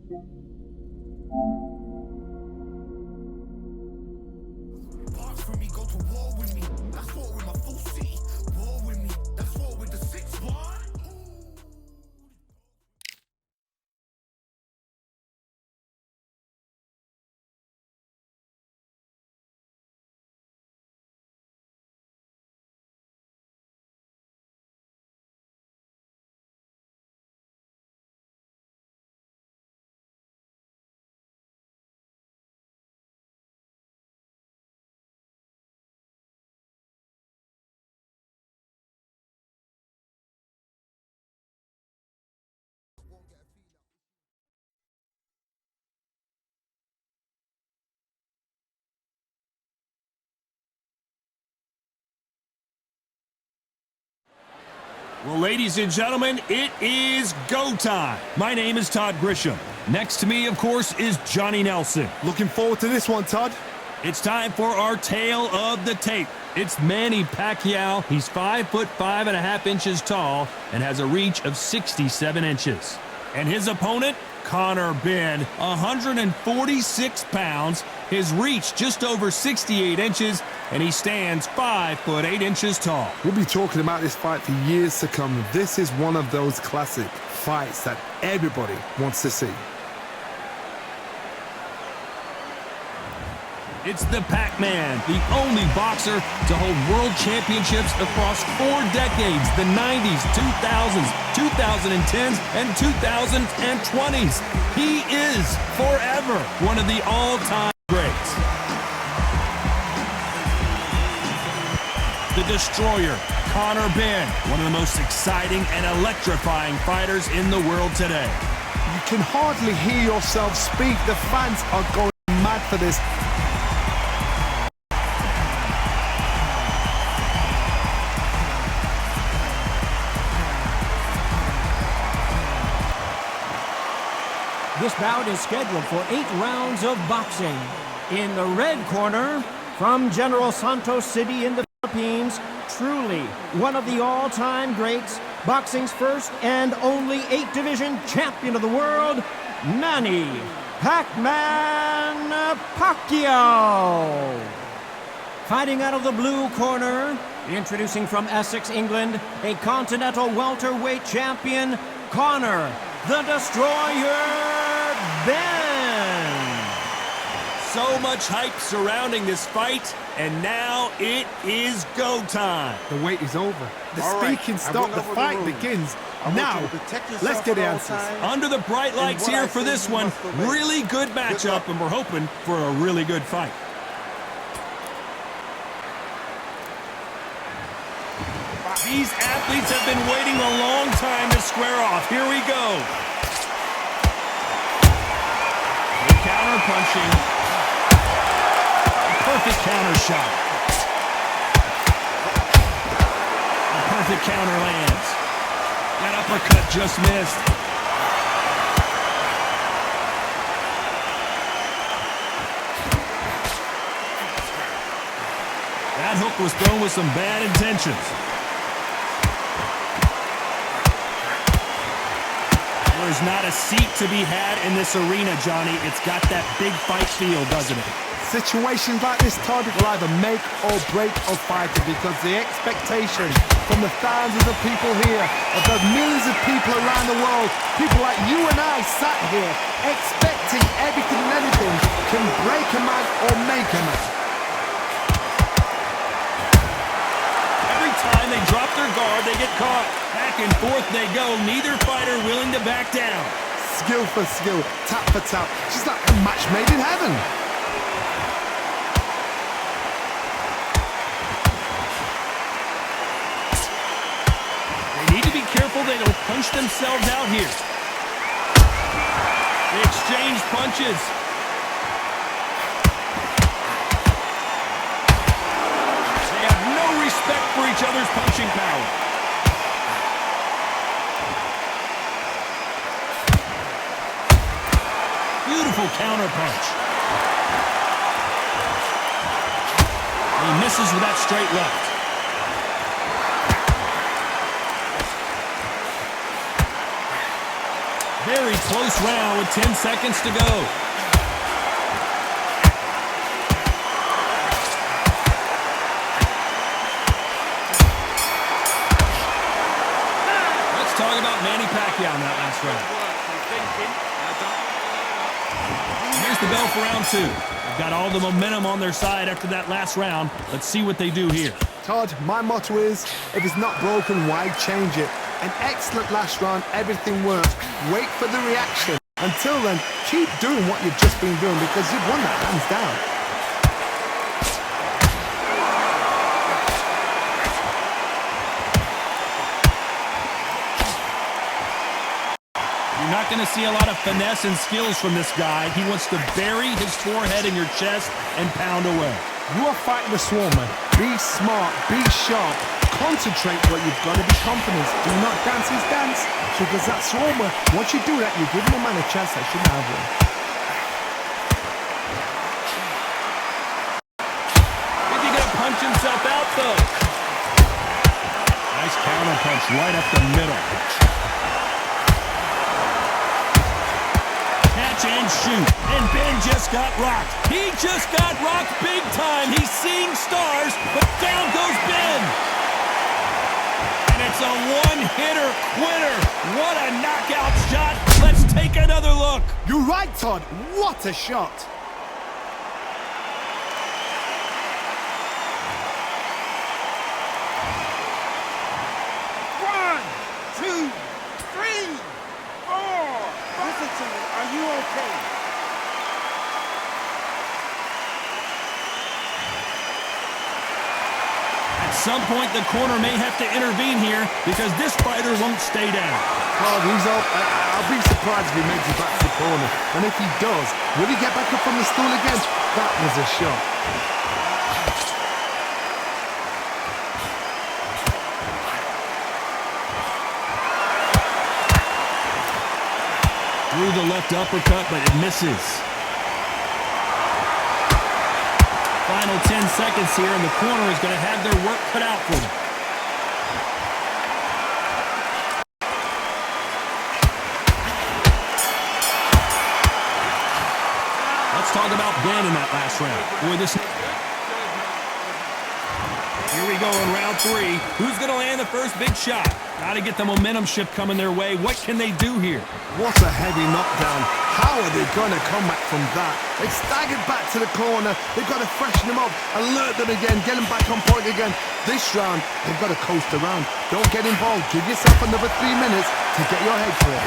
Box for me, go to war with me. That's war with my full city. War with me, that's war with the 6-1. Well, ladies and gentlemen, it is go time. My name is Todd Grisham. Next to me, of course, is Johnny Nelson. Looking forward to this one, Todd. It's time for our tale of the tape. It's Manny Pacquiao. He's 5'5.5" tall and has a reach of 67 inches. And his opponent, Conor Benn, 146 pounds, his reach just over 68 inches, and he stands 5'8" tall. We'll be talking about this fight for years to come. This is one of those classic fights that everybody wants to see. It's the Pac-Man, the only boxer to hold world championships across 4 decades, the 90s, 2000s, 2010s, and 2020s. He is forever one of the all-time greats. The Destroyer, Conor Benn, one of the most exciting and electrifying fighters in the world today. You can hardly hear yourself speak. The fans are going mad for this. This bout is scheduled for 8 rounds of boxing. In the red corner, from General Santos City in the Philippines, truly one of the all-time greats, boxing's first and only 8-division champion of the world, Manny Pacquiao. Fighting out of the blue corner, introducing from Essex, England, a continental welterweight champion, Conor the Destroyer Benn. So much hype surrounding this fight, and now it is go time. The wait is over. The All speaking right, stopped. The fight begins. Now, let's get the answers. Under the bright lights here for this one, really good matchup, and we're hoping for a really good fight. These athletes have been waiting a long time to square off. Here we go. Counter punching. A perfect counter shot. A perfect counter lands. That uppercut just missed. That hook was thrown with some bad intentions. There's not a seat to be had in this arena, Johnny. It's got that big fight feel, doesn't it? Situations like this, Todd, will either make or break a fighter, because the expectation from the thousands of people here, of the millions of people around the world, people like you and I sat here expecting everything and anything can break a man or make a man. Every time they drop their guard, they get caught. Back and forth they go, neither fighter willing to back down. Skill for skill, tap for tap, just like a match made in heaven. They need to be careful they don't punch themselves out here. They exchange punches. They have no respect for each other's punching power. Beautiful counter punch. He misses with that straight left. Very close round with 10 seconds to go. Let's talk about Manny Pacquiao in that last round. Here's the bell for round 2. They've got all the momentum on their side after that last round. Let's see what they do here. Todd, my motto is, if it's not broken, why change it? An excellent last round, everything worked. Wait for the reaction. Until then, keep doing what you've just been doing because you've won that hands down. You're not going to see a lot of finesse and skills from this guy. He wants to bury his forehead in your chest and pound away. You are fighting the swarmer. Be smart, be sharp, concentrate, but you've got to be confident. Do not dance his dance, because that swarmer, once you do that, you're giving a man a chance that shouldn't have one. Is he going to punch himself out, though? Nice counter punch right up the middle. Catch and shoot, and Ben just got rocked. He just got rocked big time. He's seeing stars, but down goes Ben. And it's a one-hitter quitter. What a knockout shot. Let's take another look. You're right, Todd. What a shot. One, two, three, four. Listen to me. Are you okay? At some point, the corner may have to intervene here because this fighter won't stay down. Todd, he's up. I'll be surprised if he makes it back to the corner. And if he does, will he get back up from the stool again? That was a shot. Through the left uppercut, but it misses. Final 10 seconds here, and the corner is going to have their work cut out for them. Let's talk about Ben in that last round. Boy, this... Here we go in round 3. Who's going to land the first big shot? Got to get the momentum shift coming their way. What can they do here? What a heavy knockdown. How are they going to come back from that? They staggered back to the corner. They've got to freshen them up, alert them again, get them back on point again. This round, they've got to coast around. Don't get involved. Give yourself another 3 minutes to get your head clear.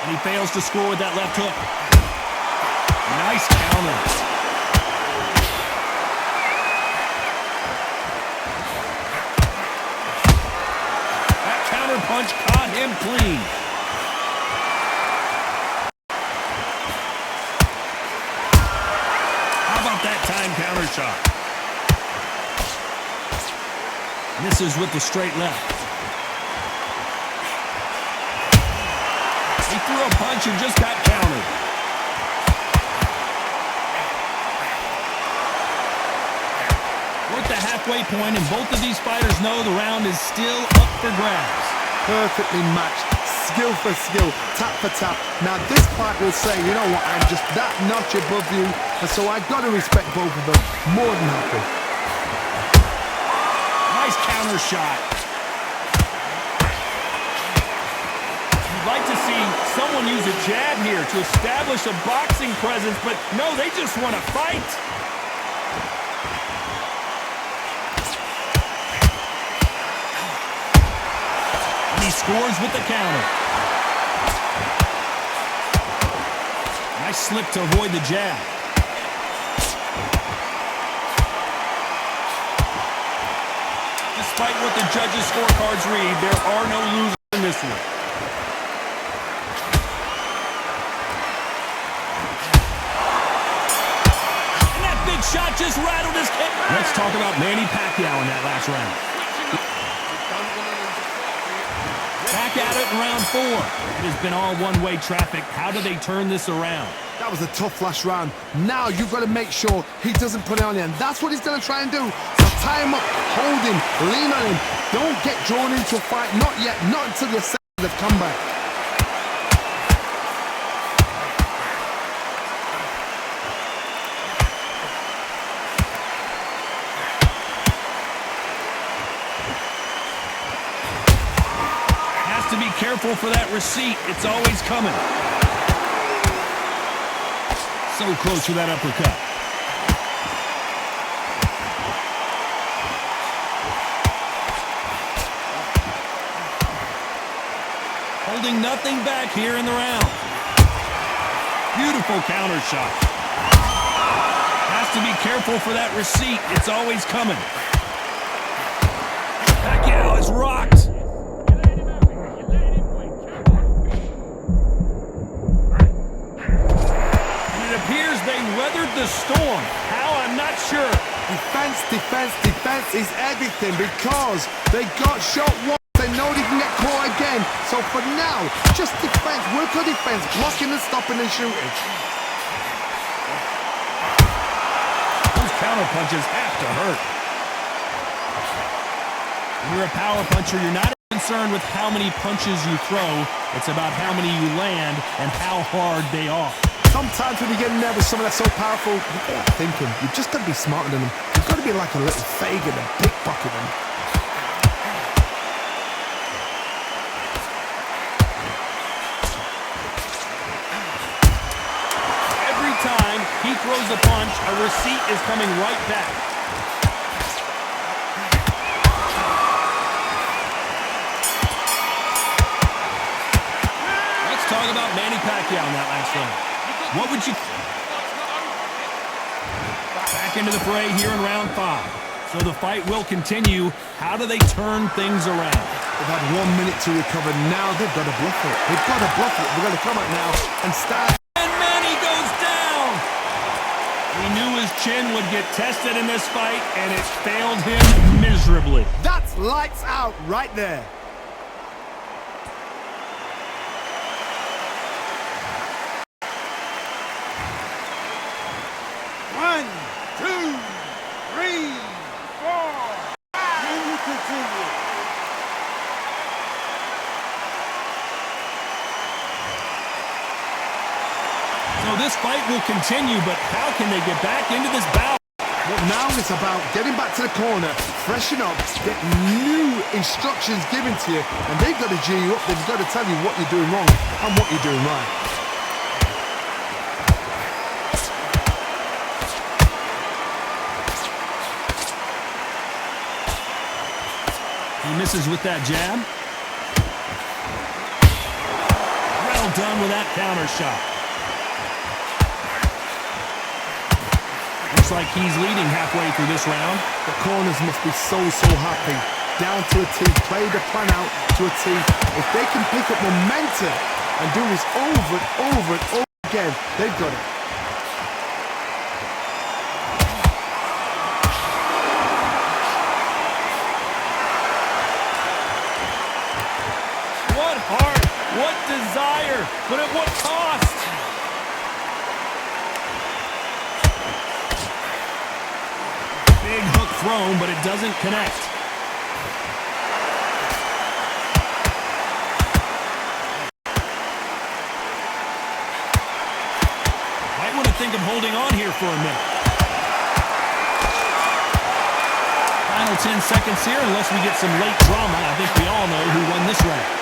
And he fails to score with that left hook. Nice counter. Punch caught him clean. How about that time counter shot? Misses with the straight left. He threw a punch and just got countered. We're at the halfway point, and both of these fighters know the round is still up for grabs. Perfectly matched, skill for skill, tap for tap. Now this fight will say, you know what, I'm just that notch above you, and so I've got to respect both of them. More than happy. Nice counter shot. You'd like to see someone use a jab here to establish a boxing presence, but no, they just want to fight. He scores with the counter. Nice slip to avoid the jab. Despite what the judges' scorecards read, there are no losers in this one. And that big shot just rattled his kick. Let's talk about Manny Pacquiao in that last round. Back at it in round 4. It has been all one-way traffic. How do they turn this around? That was a tough last round. Now you've got to make sure he doesn't put it on you, and that's what he's going to try and do. So tie him up, hold him, lean on him, Don't get drawn into a fight. Not yet. Not until you're set for the comeback. Has to be careful for that receipt. It's always coming. So close to that uppercut. Holding nothing back here in the round. Beautiful counter shot. Has to be careful for that receipt. It's always coming. Pacquiao is rocked. And it appears they weathered the storm. How? I'm not sure. Defense, defense, defense is everything because they got shot once. They know they can get caught again. So for now, just defense, work on defense, blocking and stopping and shooting. Those counter punches have to hurt. When you're a power puncher, you're not concerned with how many punches you throw. It's about how many you land and how hard they are. Sometimes when you get nervous, someone that's so powerful, you've got to thinking. You've just got to be smarter than them. You've got to be like a little Fagin and pickpocket them. He throws a punch, a receipt is coming right back. Let's talk about Manny Pacquiao in that last round. What would you... Back into the fray here in round 5. So the fight will continue. How do they turn things around? They've had 1 minute to recover. Now they've got to bluff it. They've got to bluff it. They've got to come out now and start... He knew his chin would get tested in this fight, and it failed him miserably. That's lights out right there. One, two, three, four. Can you continue? So this fight will continue, but how can they get back into this bout? Well, now it's about getting back to the corner, freshen up, get new instructions given to you, and they've got to G you up. They've got to tell you what you're doing wrong and what you're doing right. He misses with that jab. Well done with that counter shot. Looks like he's leading halfway through this round. The corners must be so happy. Down to a T, play the plan out to a T. If they can pick up momentum and do this over and over and over again, they've got it. What heart, what desire, but at what cost? Big hook thrown, but it doesn't connect. Might want to think of holding on here for a minute. Final 10 seconds here, unless we get some late drama. I think we all know who won this round.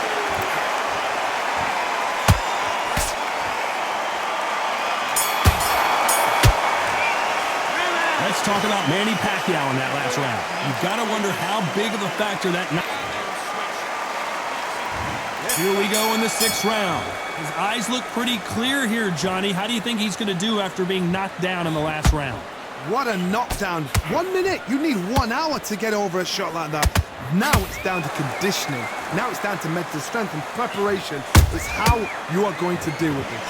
Let's talk about Manny Pacquiao in that last round. You've got to wonder how big of a factor that... Here we go in the 6th round. His eyes look pretty clear here, Johnny. How do you think he's going to do after being knocked down in the last round? What a knockdown. 1 minute. You need 1 hour to get over a shot like that. Now it's down to conditioning. Now it's down to mental strength and preparation. It's how you are going to deal with this.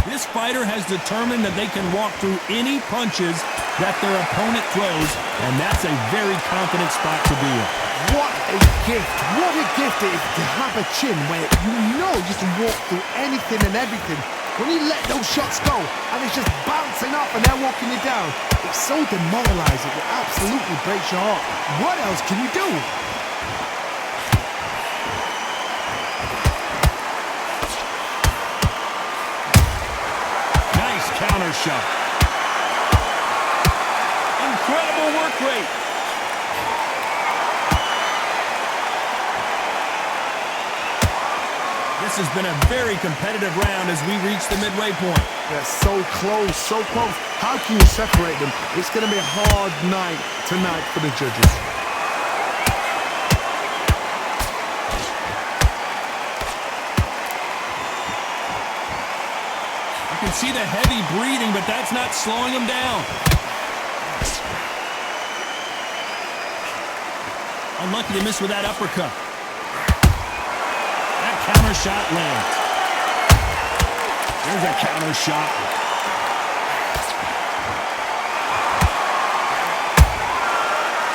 This fighter has determined that they can walk through any punches that their opponent throws, and that's a very confident spot to be in. What a gift. What a gift it is to have a chin where you know you can walk through anything and everything. When you let those shots go and it's just bouncing up and they're walking you down, it's so demoralizing. It absolutely breaks your heart. What else can you do? Nice counter shot. Incredible work rate. This has been a very competitive round as we reach the midway point. They're so close, so close. How can you separate them? It's going to be a hard night tonight for the judges. You can see the heavy breathing, but that's not slowing him down. Unlucky to miss with that uppercut. That counter shot lands. There's a counter shot.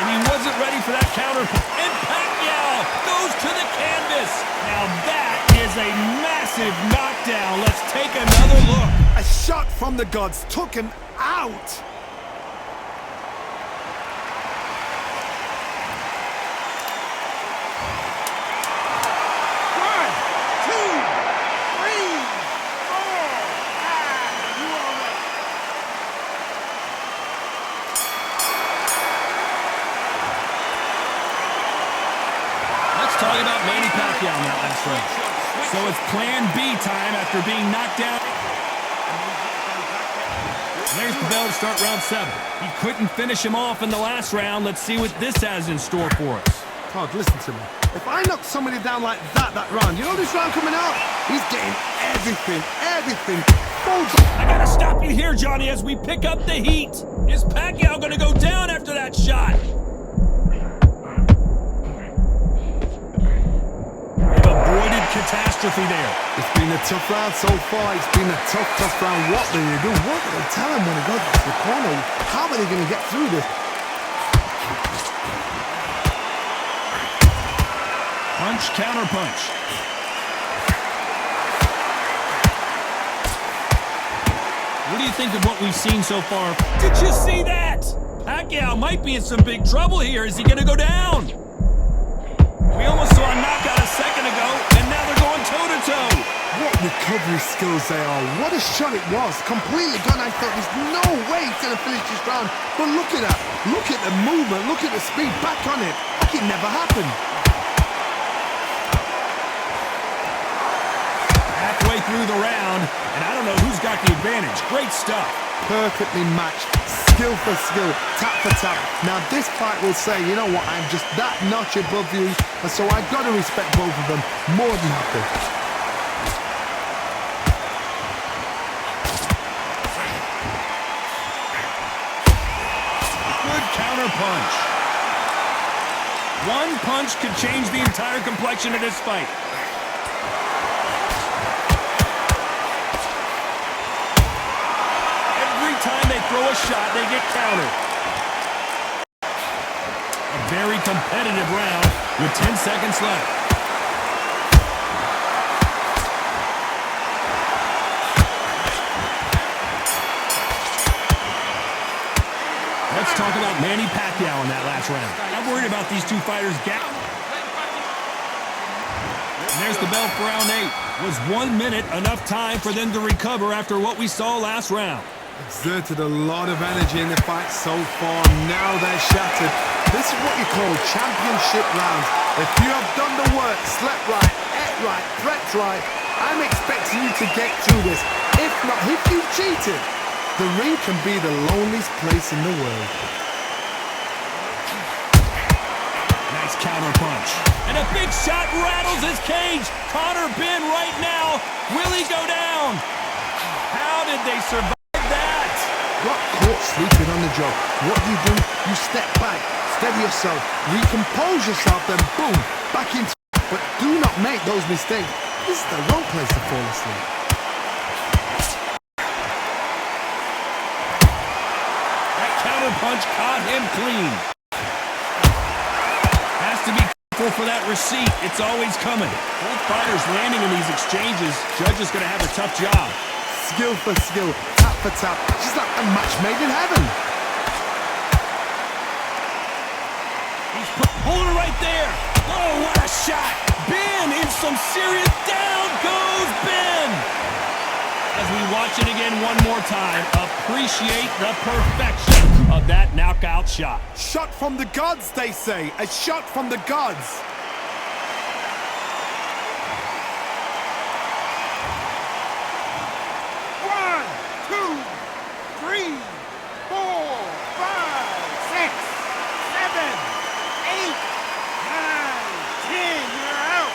And he wasn't ready for that counter. And Pacquiao goes to the canvas. Now that is a massive knockdown. Let's take another look. A shot from the gods took him out. Talking about Manny Pacquiao in that last round. So it's plan B time after being knocked down. There's the bell to start round 7. He couldn't finish him off in the last round. Let's see what this has in store for us. Todd, listen to me. If I knock somebody down like that round, you know this round coming out? He's getting everything. I gotta stop you here, Johnny, as we pick up the heat. Is Pacquiao gonna go down after that shot? Catastrophe there. It's been a tough round so far. It's been a tough round. What do you do? What do they tell him when he goes to the corner? How are they going to get through this? Punch, counter punch. What do you think of what we've seen so far? Did you see that? Pacquiao might be in some big trouble here. Is he going to go down? We almost saw a knockout a second ago, and now they're going toe-to-toe. What recovery skills they are. What a shot it was. Completely gone. I thought there's no way he's going to finish this round. But look at that. Look at the movement. Look at the speed. Back on it. Like it never happened. Halfway through the round, and I don't know who's got the advantage. Great stuff. Perfectly matched. Skill for skill, tap for tap. Now this fight will say, you know what, I'm just that notch above you, and so I've got to respect both of them more than happy. Good counter punch. One punch could change the entire complexion of this fight. Time they throw a shot, they get countered. A very competitive round with 10 seconds left. Let's talk about Manny Pacquiao in that last round. I'm worried about these two fighters' gap. And there's the bell for round 8. Was 1 minute enough time for them to recover after what we saw last round? Exerted a lot of energy in the fight so far. Now they're shattered. This is what you call championship rounds. If you have done the work, slept right, ate right, prepped right, I'm expecting you to get through this. If not, if you cheated, the ring can be the loneliest place in the world. Nice counter punch. And a big shot rattles his cage. Conor Ben right now. Will he go down? How did they survive? Got caught sleeping on the job. What do? You step back, steady yourself, recompose yourself, then boom, back into it. But do not make those mistakes. This is the wrong place to fall asleep. That punch caught him clean. Has to be careful for that receipt. It's always coming. Both fighters landing in these exchanges. Judge is going to have a tough job. Skill for skill, tap for tap. Just like a match made in heaven. He's holding right there. Oh, what a shot. Ben in some serious. Down goes Ben. As we watch it again one more time, appreciate the perfection of that knockout shot. Shot from the gods, they say. A shot from the gods. One, two, three, four, five, six, seven, eight, nine, 10. You're out.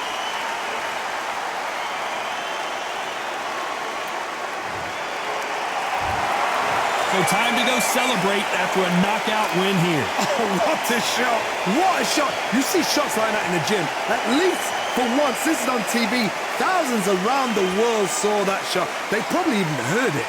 So time to go celebrate after a knockout win here. Oh, what a shot. What a shot. You see shots like that in the gym. At least for once, this is on TV. Thousands around the world saw that shot. They probably even heard it.